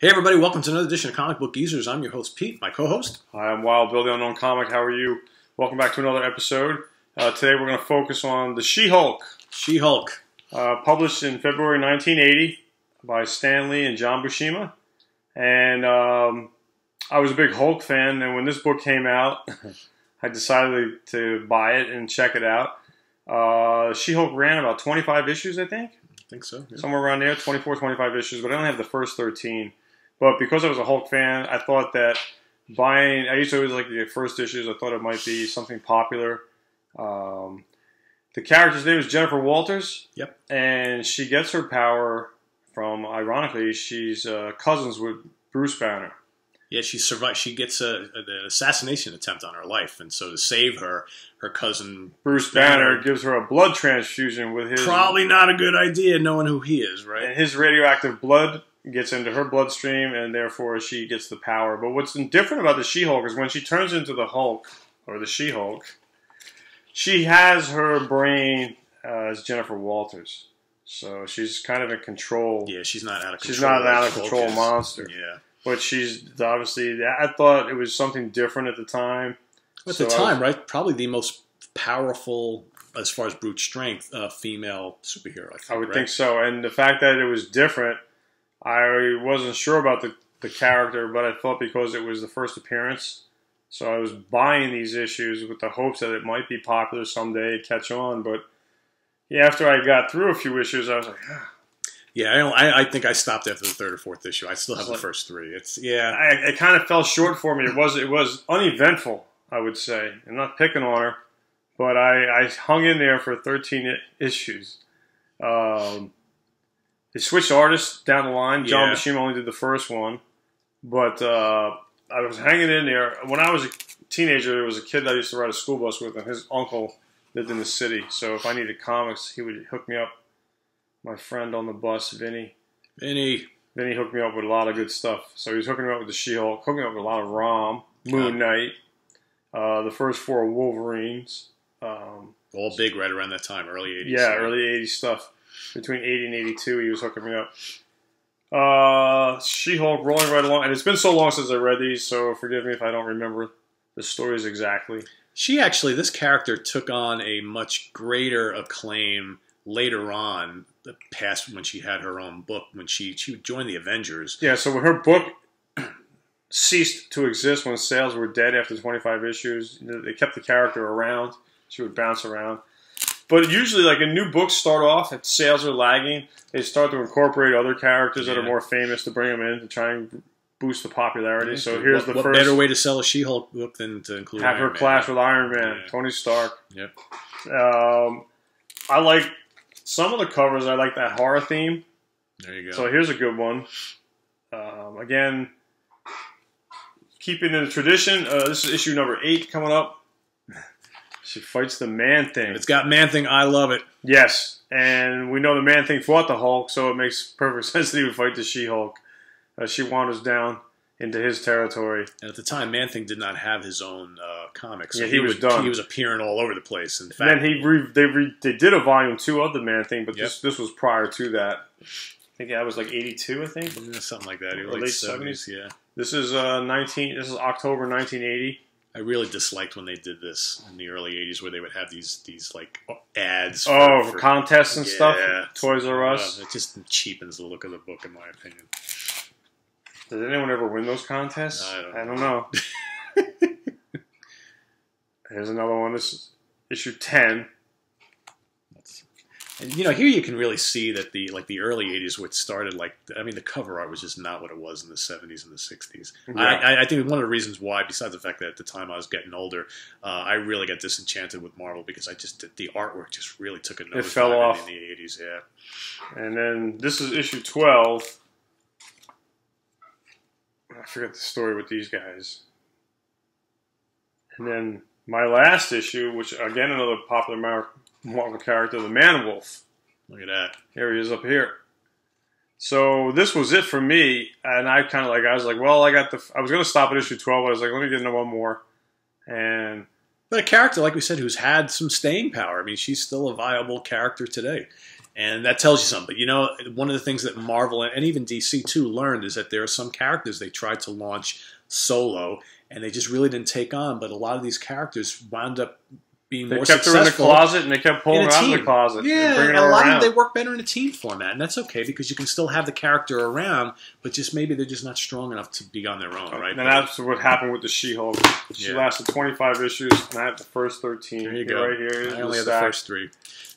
Hey everybody, welcome to another edition of Comic Book Geezers. I'm your host Pete, my co-host. Hi, I'm Wild Bill, the Unknown Comic. How are you? Welcome back to another episode. Today we're going to focus on the She-Hulk. She-Hulk. Published in February 1980 by Stan Lee and John Buscema. And I was a big Hulk fan, and when this book came out, I decided to buy it and check it out. She-Hulk ran about 25 issues, I think. I think so. Yeah. Somewhere around there, 24, 25 issues, but I only have the first 13. But because I was a Hulk fan, I thought that I used to always like to get first issues. I thought it might be something popular. The character's name is Jennifer Walters. Yep. And she gets her power from, ironically, she's cousins with Bruce Banner. Yeah, she survived. She gets an assassination attempt on her life, and so to save her, her cousin Bruce Banner gives her a blood transfusion with his... Probably not a good idea knowing who he is, right? And his radioactive blood gets into her bloodstream, and therefore she gets the power. But what's different about the She-Hulk is when she turns into the Hulk, or the She-Hulk, she has her brain as Jennifer Walters. So she's kind of in control. Yeah, she's not out of control. She's not an out-of-control monster. Yeah. But she's obviously... I thought it was something different at the time. At the time, right? Probably the most powerful, as far as brute strength, female superhero, I think. I would think so. And the fact that it was different... I wasn't sure about the character, but I thought because it was the first appearance, so I was buying these issues with the hopes that it might be popular someday, catch on. But yeah, after I got through a few issues, I was like, ah. Yeah, I think I stopped after the third or fourth issue. I still have the first three. It kind of fell short for me. It was uneventful, I would say. I'm not picking on her, but I hung in there for 13 issues. They switched artists down the line. John Buscema only did the first one. But I was hanging in there. When I was a teenager, there was a kid that I used to ride a school bus with, and his uncle lived in the city. So if I needed comics, he would hook me up. My friend on the bus, Vinny hooked me up with a lot of good stuff. So he was hooking me up with the She-Hulk, hooking me up with a lot of Rom, Moon Knight, the first four Wolverines. All big right around that time, early 80s. Yeah, early 80s stuff. Between 80 and 82, he was hooking me up. She-Hulk rolling right along. And it's been so long since I read these, so forgive me if I don't remember the stories exactly. This character took on a much greater acclaim later on, past when she had her own book, when she joined the Avengers. Yeah, so when her book ceased to exist, when sales were dead after 25 issues, they kept the character around. She would bounce around. But usually, like, in new books start off, if sales are lagging, they start to incorporate other characters that are more famous to bring them in to try and boost the popularity. So here's the first... What better way to sell a She-Hulk book than to include have her clash with Iron Man, Tony Stark. Yep. I like some of the covers. I like that horror theme. There you go. So here's a good one. Again, keeping in the tradition, this is issue number 8 coming up. She fights the Man-Thing. It's got Man-Thing. I love it. Yes. And we know the Man-Thing fought the Hulk, so it makes perfect sense that he would fight the She-Hulk. She wanders down into his territory. And at the time, Man-Thing did not have his own comics. So yeah, he was done. He was appearing all over the place. In fact, and then they did a volume 2 of the Man-Thing, but this was prior to that. I think that was like 82, I think. Something like that. Late 70s. Yeah. This is October 1980. I really disliked when they did this in the early 80s where they would have these like ads for contests and stuff. Toys R Us. It just cheapens the look of the book, in my opinion. Did anyone ever win those contests? I don't know. Here's another one. This is issue 10. And here you can really see that the early 80s, what started the cover art was just not what it was in the 70s and the 60s. Yeah. I think one of the reasons why, besides the fact that at the time I was getting older, I really got disenchanted with Marvel because the artwork just really took a nosedive. It fell off in the 80s, yeah. And then this is issue 12. I forget the story with these guys. And then my last issue, which again another popular Marvel character, the Man-Wolf. Look at that. Here he is up here. So this was it for me, and I was like, well, I was going to stop at issue 12. I was like, let me get into one more. But a character, like we said, who's had some staying power. I mean, she's still a viable character today. And that tells you something. But, you know, one of the things that Marvel and even DC, too, learned is that there are some characters they tried to launch solo, and they just really didn't take on. But a lot of these characters wound up being more successful. They kept her in the closet, and they kept pulling her out of the closet. Yeah, and bringing and her a lot around. of them, they work better in a team format, and that's okay because you can still have the character around, but just maybe they're just not strong enough to be on their own, right? And that's what happened with the She-Hulk. She lasted 25 issues, and I had the first 13. There you go. Right here. I only had the first 3.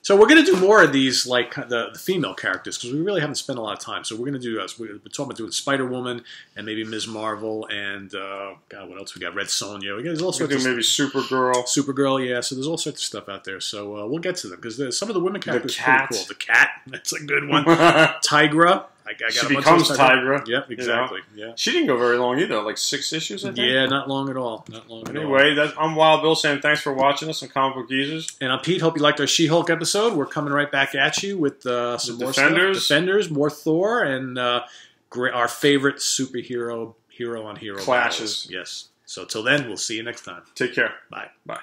So we're going to do more of these, like the female characters, because we really haven't spent a lot of time. So we're going to do, we're talking about doing Spider-Woman and maybe Ms. Marvel and, God, what else we got? Red Sonja. We got all sorts of maybe Supergirl. Supergirl, yeah. So there's all sorts of stuff out there. So we'll get to them, because some of the women characters are pretty cool. The Cat, that's a good one. Tigra. She becomes Tigra. Yep, exactly. You know? Yeah. She didn't go very long either, like 6 issues, I think. Yeah, not long at all. Not long at all. Anyway, I'm Wild Bill saying thanks for watching us on Comic Book Geezers. And I'm Pete. Hope you liked our She-Hulk episode. We're coming right back at you with some more Defenders. Stuff. Defenders, more Thor, and our favorite superhero hero-on-hero clashes. Battles. Yes. So till then, we'll see you next time. Take care. Bye. Bye.